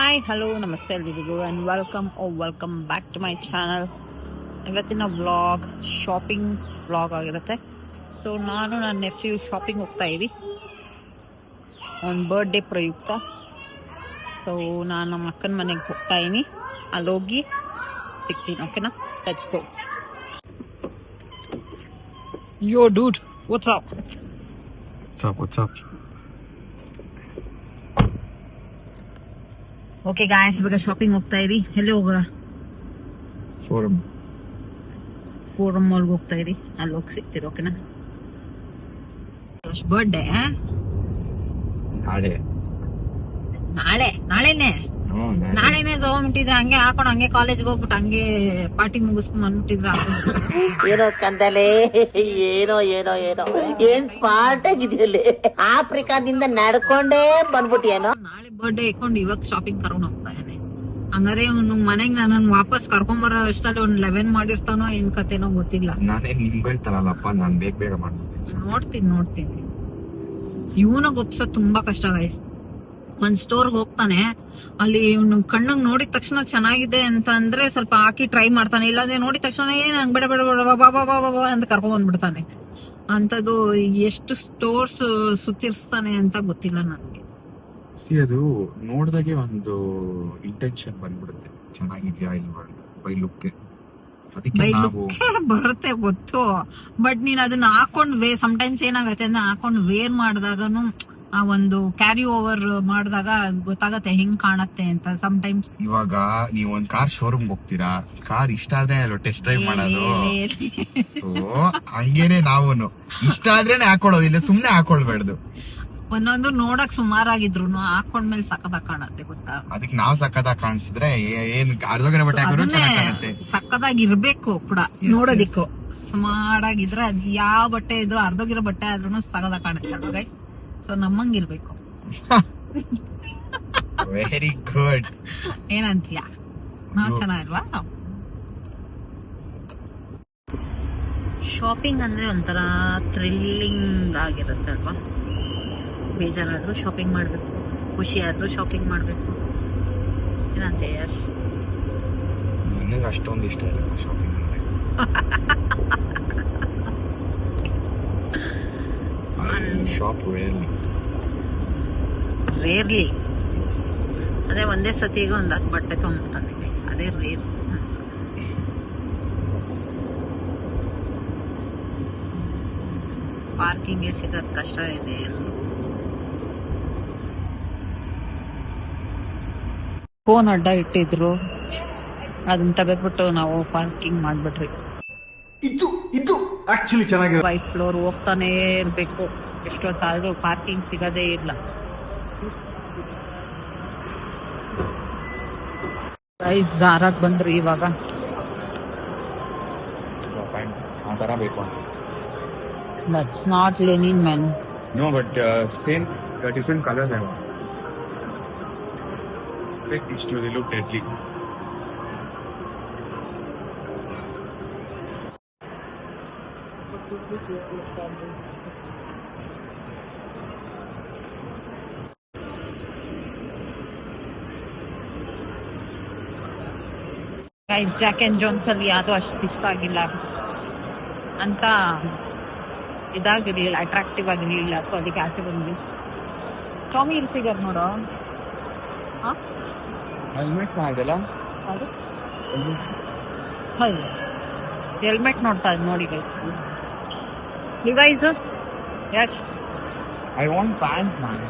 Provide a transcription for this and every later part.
Hi hello ನಮಸ್ತೆ ಎಲ್ರಿಗೂ and welcome back to my channel. ಇವತ್ತಿನ ವ್ಲಾಗ್ ಶಾಪಿಂಗ್ ವ್ಲಾಗ್ ಆಗಿರುತ್ತೆ. ಸೊ ನಾನು ನನ್ನ ನೆಫ್ಯೂ ಶಾಪಿಂಗ್ ಹೋಗ್ತಾ ಇದ್ದೀವಿ ಒಂದು ಬರ್ಡೇ ಪ್ರಯುಕ್ತ. ಸೊ ನಾನು ನಮ್ಮ ಅಕ್ಕನ ಮನೆಗೆ ಹೋಗ್ತಾ ಇದ್ದೀನಿ, ಅಲ್ಲೋಗಿ ಸಿಗ್ತೀನಿ. ಓಕೆನಾ, let's go. Yo dude, what's up? What's up? Okay guys, ಇವಾಗ ಶಾಪಿಂಗ್ ಹೋಗ್ತಾ ಇರಿ. ಎಲ್ಲಿ ಹೋಗೋಣ? ಫೋರಮ್ ಮಾಲ್ಗೆ ಹೋಗ್ತಾ ಇರಿ, ಅಲ್ಲಿ ಹೋಗಿ ಸಿಗ್ತೀರಿ. ಓಕೆನಾ? ಬರ್ಡೇ ನಾಳೆನೆ ತಗೊಂಡ್ಬಿಟ್ಟಿದ್ರೆ ಹಂಗೆ ಹಾಕೊಂಡು ಹಂಗೆ ಕಾಲೇಜ್ಗೆ ಹೋಗ್ಬಿಟ್ಟು ಹಂಗೆ ಪಾರ್ಟಿ ಮುಗಿಸ್ಕೊಂಡ್ ಬಂದ್ಬಿಟ್ಟಿದ್ರ. ಏನೋ ಕಂದಲೆ, ಏನೋ ಏನೋ ಏನೋ ಏನ್ ಸ್ಮಾರ್ಟ್ ಆಗಿದೆಯಲ್ಲಿ ಆಫ್ರಿಕಾದಿಂದ ನಡ್ಕೊಂಡೇ ಬಂದ್ಬಿಟ್ಟಿಯೇನೋ. ನಾಳೆ ಬರ್ಡೇ ಇಟ್ಕೊಂಡು ಇವಾಗ ಶಾಪಿಂಗ್ ಕರ್ಕೊಂಡು ಹೋಗ್ತಾ ಇದ್ದಾನೆ. ಹಂಗಾರೆ ಅವ್ನು ಮನೆಗ್ ನನ್ನ ವಾಪಸ್ ಕರ್ಕೊಂಬರೋ ಅಷ್ಟಲ್ಲಿ ಒಂದ್ 11 ಮಾಡಿರ್ತಾನೋ ಏನ್ ಕತೆನೋ ಗೊತ್ತಿಲ್ಲ. ನಾನೇ ನಿಮ್ಗಳು ತರಲ್ಲಪ್ಪ, ನಾನ್ ಬೇಗ ಮಾಡ್ಬಿಡ್ತೀನಿ. ನೋಡ್ತೀನಿ. ಇವನಿಗೆ ಒಪ್ಸೋದ್ ತುಂಬಾ ಕಷ್ಟ ಗೈಸ್. ಒಂದ್ ಸ್ಟೋರ್ಗೆ ಹೋಗ್ತಾನೆ, ಅಲ್ಲಿ ಇವ್ನು ಕಣ್ಣಂಗ್ ನೋಡಿದ ತಕ್ಷಣ ಚೆನ್ನಾಗಿದೆ ಅಂತ ಅಂದ್ರೆ ಸ್ವಲ್ಪ ಹಾಕಿ ಟ್ರೈ ಮಾಡ್ತಾನೆ. ಇಲ್ಲಾಂದ್ರೆ ನೋಡಿದ ತಕ್ಷಣ ಏನ್ ಬೇಡ ಬಾಬಾ ಅಂತ ಕರ್ಕೊಂಡ್ ಬಂದ್ಬಿಡ್ತಾನೆ. ಅಂತದ್ದು ಎಷ್ಟು ಸ್ಟೋರ್ಸ್ ಸುತ್ತಿರ್ಸ್ತಾನೆ ಅಂತ ಗೊತ್ತಿಲ್ಲ ನನ್ಗೆ. ಅದು ನೋಡ್ದಾಗೆ ಒಂದು ಇಂಟೆನ್ಷನ್ ಬಂದ್ಬಿಡುತ್ತೆ, ಚೆನ್ನಾಗಿದ್ಯಾ ಇಲ್ವಾ ಬೈ ಲುಕ್. ಅದಕ್ಕೆ ನಾವು ಬರುತ್ತೆ ಗೊತ್ತು, ಬಟ್ ನೀನ್ ಅದನ್ನ ಹಾಕೊಂಡ್ ಸಮ್ಟೈಮ್ಸ್ ಏನಾಗತ್ತೆ ಅಂದ್ರೆ ಹಾಕೊಂಡ್ ವೇರ್ ಮಾಡಿದಾಗನು ಆ ಒಂದು ಕ್ಯಾರಿ ಓವರ್ ಮಾಡಿದಾಗ ಗೊತ್ತಾಗತ್ತೆ ಹೆಂಗ್ ಕಾಣತ್ತೆ ಅಂತ. ಸಮ್ಟೈಮ್ಸ್ ಇವಾಗ ನೀವ್ ಒಂದ್ ಕಾರ್ ಶೋರೂಮ್ ಹೋಗ್ತೀರಾ, ಕಾರ್ ಇಷ್ಟ ಆದ್ರೆ ಟೆಸ್ಟ್ ಡ್ರೈವ್ ಮಾಡೋದು. ಸೊ ಹಂಗೇನೆ ನಾವುನು ಇಷ್ಟ ಆದ್ರೇನೆ ಹಾಕೊಳ್ಳೋದಿಲ್ಲ, ಸುಮ್ನೆ ಹಾಕೊಳ್ಬಾರ್ದು. ಒಂದೊಂದು ನೋಡಕ್ ಸುಮಾರಾಗಿದ್ರು ಹಾಕೊಂಡ್ಮೇಲೆ ಸಕ್ಕದಾಗ್ ಕಾಣತ್ತೆ ಗೊತ್ತಾ. ಅದಕ್ಕೆ ನಾವ್ ಸಕ್ಕದಾಗ್ ಕಾಣಿಸಿದ್ರೆ ಏನ್ ಅರ್ಧಗರ ಬಟ್ಟೆ ಹಾಕೋರು ಚೆನ್ನಾಗ್ ಕಾಣುತ್ತೆ. ಸಕ್ಕದಾಗಿರ್ಬೇಕು ಕೂಡ ನೋಡೋದಿಕ್ಕೂ. ಸ್ಮಾರ್ಟ್ ಆಗಿದ್ರೆ ಅದ್ ಯಾವ ಬಟ್ಟೆ ಇದ್ರು ಅರ್ಧಗಿರೋ ಬಟ್ಟೆ ಆದ್ರೂ ಸಕ್ಕದಾಗ್ ಕಾಣುತ್ತೆ ಅಲ್ವಾ ಗೈಸ್. ಸೊ ನಮ್ಮಂಗಿರ್ಬೇಕು. Very good. ಏನಂತೀಯ? ನಾವ್ ಚೆನ್ನಾಗಿಲ್ವಾ? ಶಾಪಿಂಗ್ ಅಂದ್ರೆ ಒಂಥರ ಥ್ರಿಲ್ಲಿಂಗ್ ಆಗಿರುತ್ತೆ ಅಲ್ವಾ. ಬೇಜಾರಾದ್ರೂ ಶಾಪಿಂಗ್ ಮಾಡ್ಬೇಕು, ಖುಷಿ ಆದ್ರೂ ಶಾಪಿಂಗ್ ಮಾಡ್ಬೇಕು. ಏನಂತೆ ಯಾರ್? ನನಗೆ ಅಷ್ಟೊಂದು ಇಷ್ಟ ಇಲ್ಲ ಶಾಪಿಂಗ್ ಅಂದ್ರೆ. Shop rarely. ಅದೇ ಒಂದೇ ಸತಿಗೆ ಒಂದ್ 10 ಬಟ್ಟೆ ತಗೊಂಡ್ಬಿಡ್ತಾನೆ ಗೈಸ್, ಅದೇ ರೇರ್. ಪಾರ್ಕಿಂಗ್ ಸಿಗೋದ್ ಕಷ್ಟ ಇದೆ. ಫೋನ್ ಅಡ್ಡ ಇಟ್ಟಿದ್ರು, ಅದನ್ನ ತೆಗೆದ್ಬಿಟ್ಟು ನಾವು ಪಾರ್ಕಿಂಗ್ ಮಾಡ್ಬಿಟ್ರಿ. ಇದು ಆಕ್ಚುಲಿ ಚೆನ್ನಾಗಿದೆ. 5 ಫ್ಲೋರ್ ಹೋಗ್ತಾನೆ ಇರ್ಬೇಕು, ಎಷ್ಟೊತ್ತಾದ್ರೂ ಪಾರ್ಕಿಂಗ್ ಸಿಗದೇ ಇಲ್ಲ. ಗೈಸ್ ಜಾರಾಗ್ ಬಂದ್ರಿ ಇವಾಗ. That's not Lenin man. No, but same different colors I want. Like these two, they look deadly. Guys Jack and Jones ಅಲ್ಲಿ ಯಾವ್ದು ಅಷ್ಟು ಇಷ್ಟ ಆಗಿಲ್ಲ ಅಂತ, ಇದಾಗಿರ್ಲಿಲ್ಲ, ಅಟ್ರಾಕ್ಟಿವ್ ಆಗಿರ್ಲಿಲ್ಲ. ಸೊ ಅದಕ್ಕೆ ಆಚೆ ಬಂದ್ವಿ. ಟಾಮಿ ಇಲ್ಲಿ ಫಿಗರ್ ನೋಡೋ. ಹೆಲ್ಮೆಟ್ ಚೆನ್ನಾಗಿದೆಲ್ಲ. ಹೌದು, ಹೆಲ್ಮೆಟ್ ನೋಡ್ತಾ ಇದ್ ನೋಡಿ guys. Device Yash, I want pant man.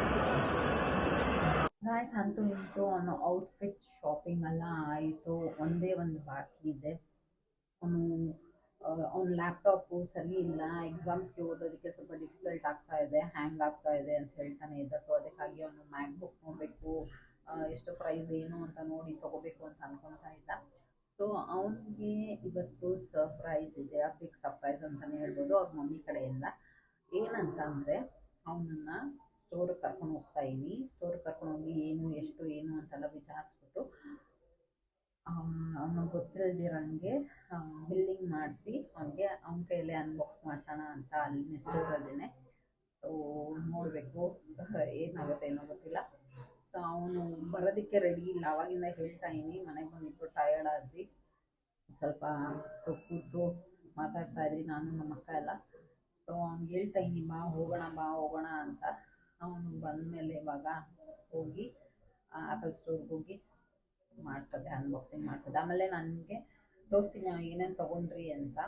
Guys ಅಂತೂ ಇಂತೂ ಅವನು ಔಟ್ಫಿಟ್ ಶಾಪಿಂಗ್ ಎಲ್ಲ ಆಯಿತು. ಒಂದೇ ಒಂದು ಬಾಕಿ ಇದೆ. ಅವ್ನ ಲ್ಯಾಪ್ಟಾಪು ಸರಿ ಇಲ್ಲ, ಎಕ್ಸಾಮ್ಸ್ಗೆ ಓದೋದಕ್ಕೆ ಸ್ವಲ್ಪ ಡಿಫಿಕಲ್ಟ್ ಆಗ್ತಾ ಇದೆ, ಹ್ಯಾಂಗ್ ಆಗ್ತಾ ಇದೆ ಅಂತ ಹೇಳ್ತಾನೆ ಇದ್ದ. ಸೊ ಅದಕ್ಕಾಗಿ ಅವನು ಮ್ಯಾಕ್ ಬುಕ್ ನೋಡಬೇಕು, ಎಷ್ಟು ಪ್ರೈಸ್ ಏನು ಅಂತ ನೋಡಿ ತಗೋಬೇಕು ಅಂತ ಅನ್ಕೊತಾ ಇದ್ದ. ಸೊ ಅವನಿಗೆ ಇವತ್ತು ಸರ್ಪ್ರೈಸ್ ಇದೆ, ಬಿಗ್ ಸರ್ಪ್ರೈಸ್ ಅಂತಲೇ ಹೇಳ್ಬೋದು ಅವ್ರ ಮಮ್ಮಿ ಕಡೆಯಿಂದ. ಏನಂತಂದರೆ ಅವನನ್ನ ಸ್ಟೋರ್ಗೆ ಕರ್ಕೊಂಡು ಹೋಗ್ತಾ ಇದ್ದೀನಿ. ಸ್ಟೋರ್ಗೆ ಕರ್ಕೊಂಡು ಹೋಗಿ ಏನು ಎಷ್ಟು ಏನು ಅಂತೆಲ್ಲ ವಿಚಾರಿಸ್ಬಿಟ್ಟು ಅವ್ನಿಗೆ ಗೊತ್ತಿಲ್ದಿರಂಗೆ ಬಿಲ್ಲಿಂಗ್ ಮಾಡಿಸಿ ಅವನ ಕೈಯಲ್ಲೇ ಅನ್ಬಾಕ್ಸ್ ಮಾಡ್ಸೋಣ ಅಂತ ಅಲ್ಲಿ ಸ್ಟೋರಲ್ಲೇ. ಸೊ ನೋಡಬೇಕು ಏನಾಗುತ್ತೆ ಏನೋ ಗೊತ್ತಿಲ್ಲ. ಸೊ ಸೊ ಅವನು ಬರೋದಕ್ಕೆ ರೆಡಿ ಇಲ್ಲ, ಅವಾಗಿಂದ ಹೇಳ್ತಾ ಇದೀನಿ. ಮನೆಗೆ ಬಂದಿಟ್ಟು ಟಯರ್ಡ್ ಆದ್ವಿ, ಸ್ವಲ್ಪ ಕೂತು ಮಾತಾಡ್ತಾ ಇದ್ವಿ ನಾನು ನಮ್ಮ ಅಕ್ಕ ಎಲ್ಲ. ಸೊ ಅವ್ನಿಗೆ ಹೇಳ್ತಾ ಇದೀನಿ ಬಾ ಹೋಗೋಣ ಅಂತ. ಅವನು ಬಂದಮೇಲೆ ಇವಾಗ ಹೋಗಿ ಆ್ಯಪಲ್ ಸ್ಟೋರ್ಗೆ ಹೋಗಿ ಮಾಡ್ಸೋದೆ, ಅನ್ಬಾಕ್ಸಿಂಗ್ ಮಾಡ್ಸೋದೆ. ಆಮೇಲೆ ನನಗೆ ತೋರಿಸ್ತೀನಿ ಏನೇನು ತೊಗೊಂಡ್ರಿ ಅಂತ.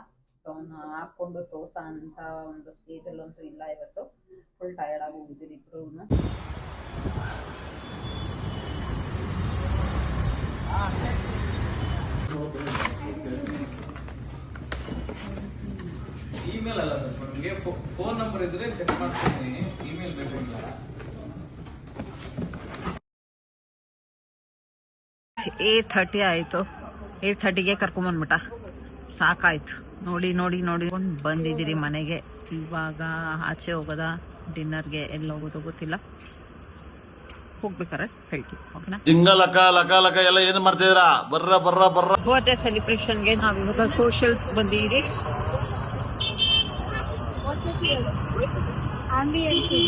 ಸೊ ಅವನು ಹಾಕ್ಕೊಂಡು ತೋರ್ಸೋ ಅಂತ ಒಂದು ಸ್ಟೇಜಲ್ಲಂತೂ ಇಲ್ಲ ಇವತ್ತು. ಫುಲ್ ಟಯರ್ಡ್ ಆಗಿ ಹೋಗಿದ್ದೀರಿ ಇಬ್ರು. ಇಮೇಲ್ ಅಲ್ಲ ಸರ್, ನಿಮಗೆ ಫೋನ್ ನಂಬರ್ ಇದ್ರೆ ಚೆಕ್ ಮಾಡ್ತೀನಿ, ಇಮೇಲ್ ಬೇಕಾಗಿಲ್ಲ. 8:30 ಆಯಿತು. 8:30ಗೆ ಕರ್ಕೊಂಬಂದ್ಬಿಟ್ಟ, ಸಾಕಾಯ್ತು. ನೋಡಿ ಬಂದಿದ್ದೀರಿ ಮನೆಗೆ. ಇವಾಗ ಆಚೆ ಹೋಗೋದ ಡಿನ್ನರ್ಗೆ, ಎಲ್ಲಿ ಹೋಗೋದು ಗೊತ್ತಿಲ್ಲ, ಹೋಗ್ಬೇಕಾರೆ ಹೇಳ್ತೀವಿ. ಓಕೆನಾ? ಜಿಂಗ ಲಕ ಲಕ ಲಕ ಎಲ್ಲ ಏನ್ ಮಾಡ್ತಿದ್ದೀರಾ? ಬರ್ರ ಬರ್ತ್ಡೇ ಸೆಲಿಬ್ರೇಷನ್ಗೆ ನಾವಿವಾಗ ಸೋಷಿಯಲ್ಸ್ ಬಂದಿದ್ದೀರಿ.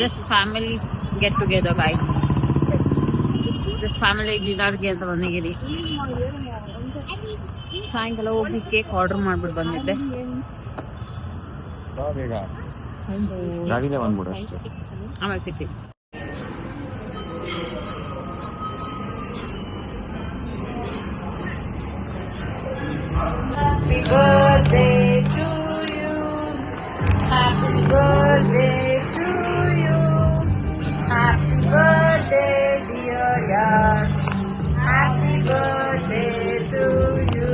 Just family get together guys. Just family ಡಿನ್ನರ್ಗೆ ಅಂತ ಬಂದಿದ್ದೀರಿ. ಸಾಯಂಕಾಲ ಹೋಗಿ ಕೇಕ್ ಆರ್ಡರ್ ಮಾಡ್ಬಿಟ್ಟು ಬಂದಿದ್ದೆ. ಆಮೇಲೆ ಸಿಗ್ತೀವಿ. Happy birthday to you. Happy birthday to you. Happy birthday dear Yash. Happy birthday to you.